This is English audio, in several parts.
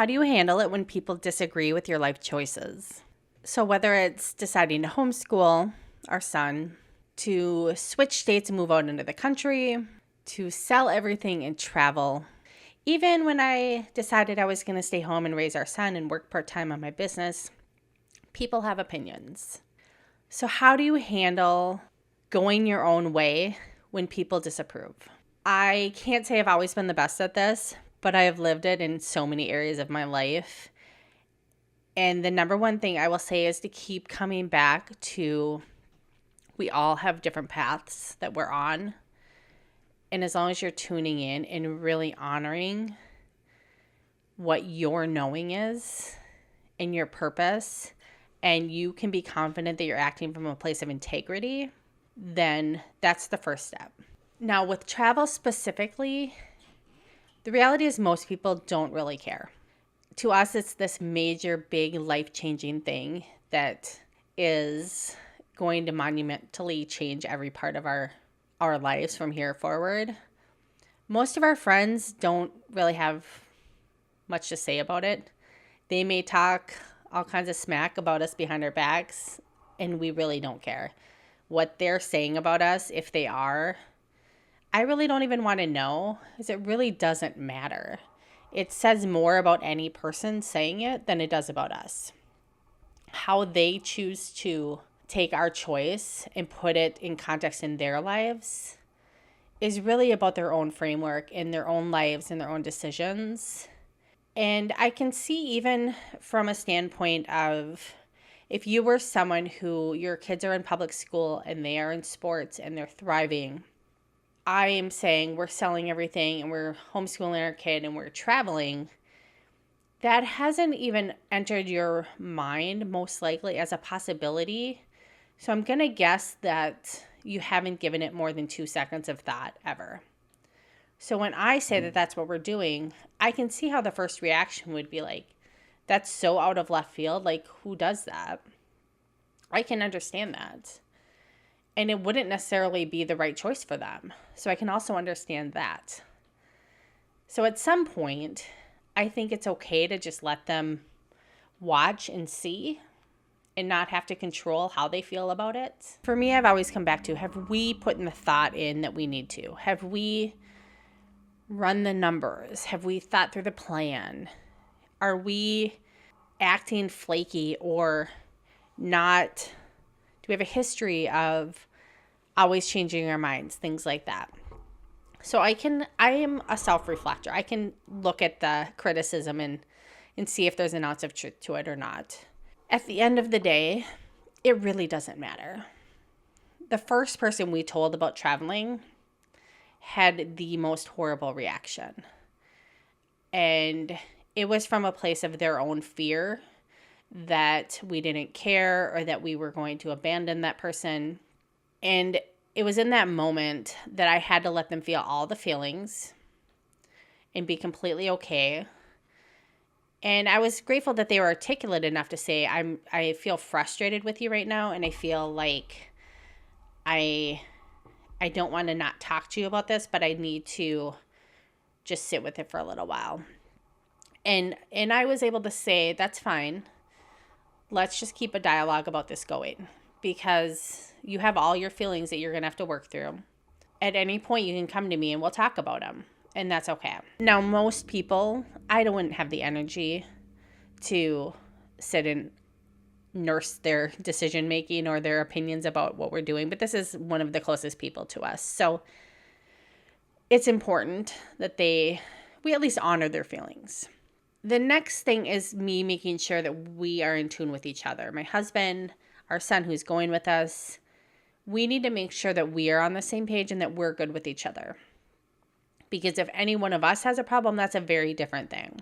How do you handle it when people disagree with your life choices? So whether it's deciding to homeschool our son, to switch states and move out into the country, to sell everything and travel, even when I decided I was going to stay home and raise our son and work part-time on my business, people have opinions. So how do you handle going your own way when people disapprove? I can't say I've always been the best at this, but I have lived it in so many areas of my life. And the number one thing I will say is to keep coming back to, we all have different paths that we're on. And as long as you're tuning in and really honoring what your knowing is and your purpose, and you can be confident that you're acting from a place of integrity, then that's the first step. Now, with travel specifically, the reality is most people don't really care. To us, it's this major, big, life-changing thing that is going to monumentally change every part of our lives from here forward. Most of our friends don't really have much to say about it. They may talk all kinds of smack about us behind our backs, and we really don't care what they're saying about us. If they are, I really don't even want to know, because it really doesn't matter. It says more about any person saying it than it does about us. How they choose to take our choice and put it in context in their lives is really about their own framework in their own lives and their own decisions. And I can see, even from a standpoint of, if you were someone who your kids are in public school and they are in sports and they're thriving, I am saying we're selling everything and we're homeschooling our kid and we're traveling, that hasn't even entered your mind most likely as a possibility. So I'm going to guess that you haven't given it more than 2 seconds of thought ever. So when I say that that's what we're doing, I can see how the first reaction would be like, that's so out of left field. Like, who does that? I can understand that. And it wouldn't necessarily be the right choice for them. So I can also understand that. So at some point, I think it's okay to just let them watch and see and not have to control how they feel about it. For me, I've always come back to, have we put in the thought in that we need to? Have we run the numbers? Have we thought through the plan? Are we acting flaky or not? Do we have a history of always changing our minds? Things like that. So I am a self-reflector. I can look at the criticism and see if there's an ounce of truth to it or not. At the end of the day, it really doesn't matter. The first person we told about traveling had the most horrible reaction. And it was from a place of their own fear that we didn't care or that we were going to abandon that person. And it was in that moment that I had to let them feel all the feelings and be completely okay. And I was grateful that they were articulate enough to say, I feel frustrated with you right now, and I feel like I don't want to not talk to you about this, but I need to just sit with it for a little while. And I was able to say, that's fine. Let's just keep a dialogue about this going, because you have all your feelings that you're going to have to work through. At any point, you can come to me and we'll talk about them. And that's okay. Now, most people, I wouldn't have the energy to sit and nurse their decision making or their opinions about what we're doing, but this is one of the closest people to us. So it's important that we at least honor their feelings. The next thing is me making sure that we are in tune with each other. My husband, our son who's going with us, we need to make sure that we are on the same page and that we're good with each other. Because if any one of us has a problem, that's a very different thing.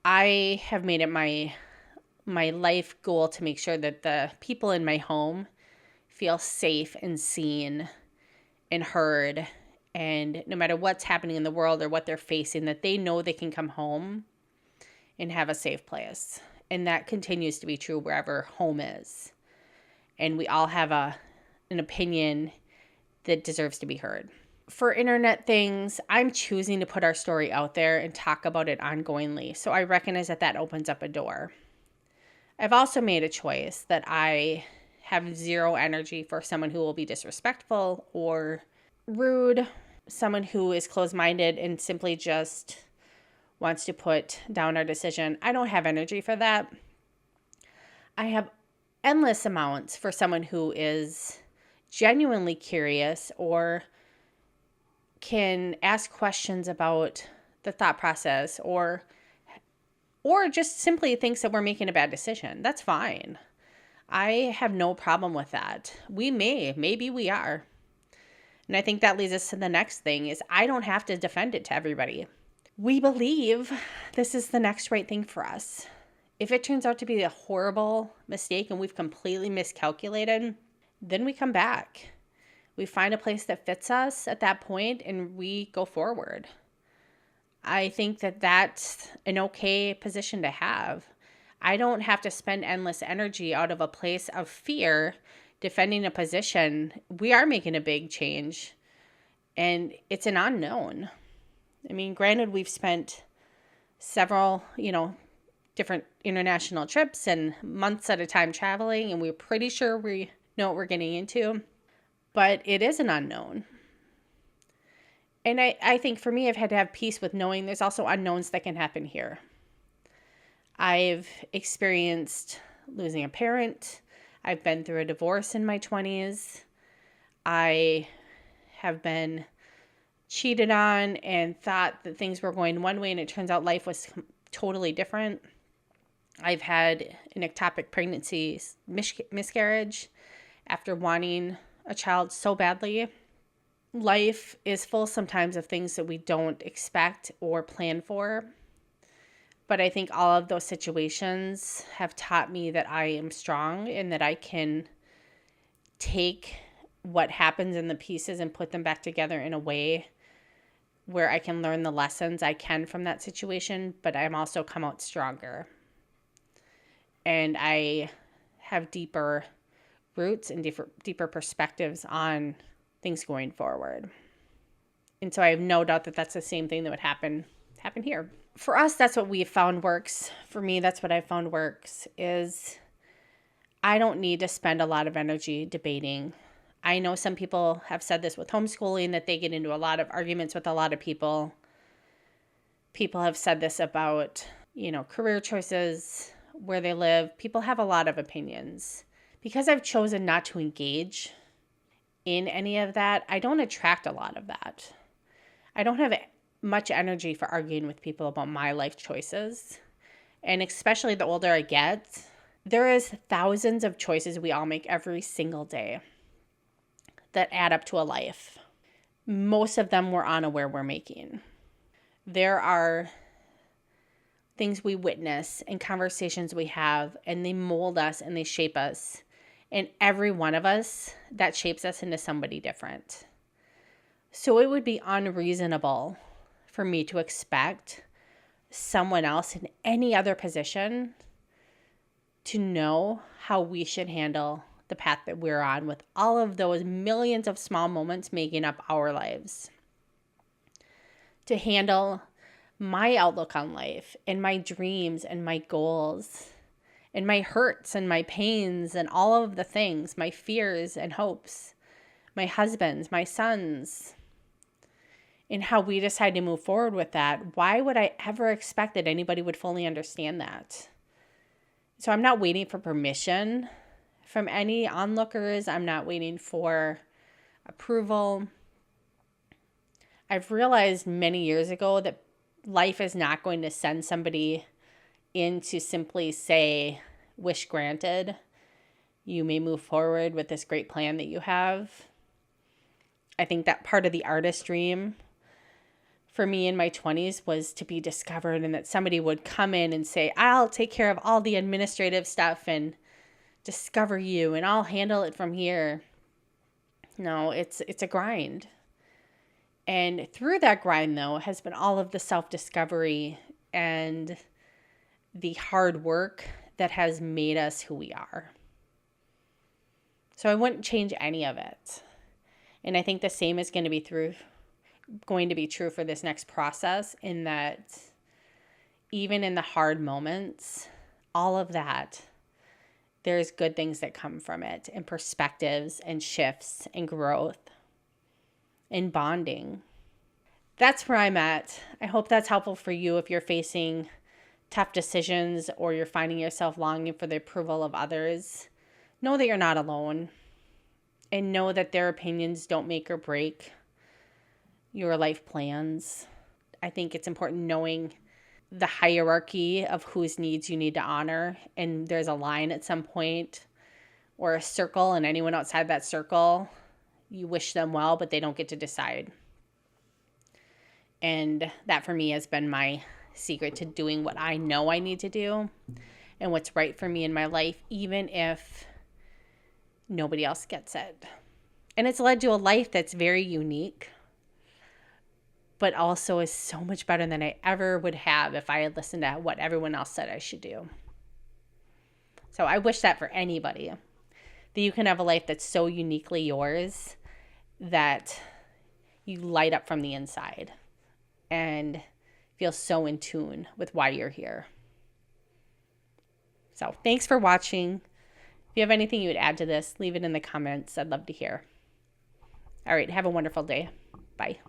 I have made it my life goal to make sure that the people in my home feel safe and seen and heard. And no matter what's happening in the world or what they're facing, that they know they can come home and have a safe place. And that continues to be true wherever home is. And we all have an opinion that deserves to be heard. For internet things, I'm choosing to put our story out there and talk about it ongoingly. So I recognize that that opens up a door. I've also made a choice that I have zero energy for someone who will be disrespectful or rude, someone who is closed-minded and simply just wants to put down our decision. I don't have energy for that. I have endless amounts for someone who is genuinely curious or can ask questions about the thought process or just simply thinks that we're making a bad decision. That's fine. I have no problem with that. Maybe we are. And I think that leads us to the next thing is I don't have to defend it to everybody. We believe this is the next right thing for us. If it turns out to be a horrible mistake and we've completely miscalculated, then we come back. We find a place that fits us at that point and we go forward. I think that that's an okay position to have. I don't have to spend endless energy out of a place of fear defending a position. We are making a big change and it's an unknown. I mean, granted, we've spent several, different international trips and months at a time traveling, and we're pretty sure we know what we're getting into, but it is an unknown. And I think for me, I've had to have peace with knowing there's also unknowns that can happen here. I've experienced losing a parent. I've been through a divorce in my 20s. I have been cheated on and thought that things were going one way and it turns out life was totally different. I've had an ectopic pregnancy miscarriage after wanting a child so badly. Life is full sometimes of things that we don't expect or plan for. But I think all of those situations have taught me that I am strong and that I can take what happens in the pieces and put them back together in a way where I can learn the lessons I can from that situation, but I'm also come out stronger. And I have deeper roots and deeper perspectives on things going forward. And so I have no doubt that that's the same thing that would happen here. For us, that's what we've found works. For me, that's what I found works is I don't need to spend a lot of energy debating. I know some people have said this with homeschooling, that they get into a lot of arguments with a lot of people. People have said this about, career choices, where they live. People have a lot of opinions. Because I've chosen not to engage in any of that, I don't attract a lot of that. I don't have much energy for arguing with people about my life choices. And especially the older I get, there is thousands of choices we all make every single day that add up to a life. Most of them we're unaware we're making. There are things we witness and conversations we have, and they mold us and they shape us. And every one of us, that shapes us into somebody different. So it would be unreasonable for me to expect someone else in any other position to know how we should handle the path that we're on with all of those millions of small moments making up our lives. To handle my outlook on life and my dreams and my goals and my hurts and my pains and all of the things, my fears and hopes, my husband's, my son's, and how we decide to move forward with that. Why would I ever expect that anybody would fully understand that? So I'm not waiting for permission from any onlookers. I'm not waiting for approval. I've realized many years ago that life is not going to send somebody in to simply say, wish granted, you may move forward with this great plan that you have. I think that part of the artist dream for me in my 20s was to be discovered, and that somebody would come in and say, I'll take care of all the administrative stuff and discover you, and I'll handle it from here. No, it's a grind. And through that grind, though, has been all of the self-discovery and the hard work that has made us who we are. So I wouldn't change any of it. And I think the same is going to be true going to be true for this next process, in that even in the hard moments, all of that, there's good things that come from it, and perspectives and shifts and growth and bonding. That's where I'm at. I hope that's helpful for you if you're facing tough decisions or you're finding yourself longing for the approval of others. Know that you're not alone, and know that their opinions don't make or break your life plans. I think it's important knowing the hierarchy of whose needs you need to honor, and there's a line at some point or a circle, and anyone outside that circle, you wish them well, but they don't get to decide. And that for me has been my secret to doing what I know I need to do and what's right for me in my life, even if nobody else gets it. And it's led to a life that's very unique, but also is so much better than I ever would have if I had listened to what everyone else said I should do. So I wish that for anybody, that you can have a life that's so uniquely yours that you light up from the inside and feel so in tune with why you're here. So thanks for watching. If you have anything you would add to this, leave it in the comments. I'd love to hear. All right, have a wonderful day. Bye.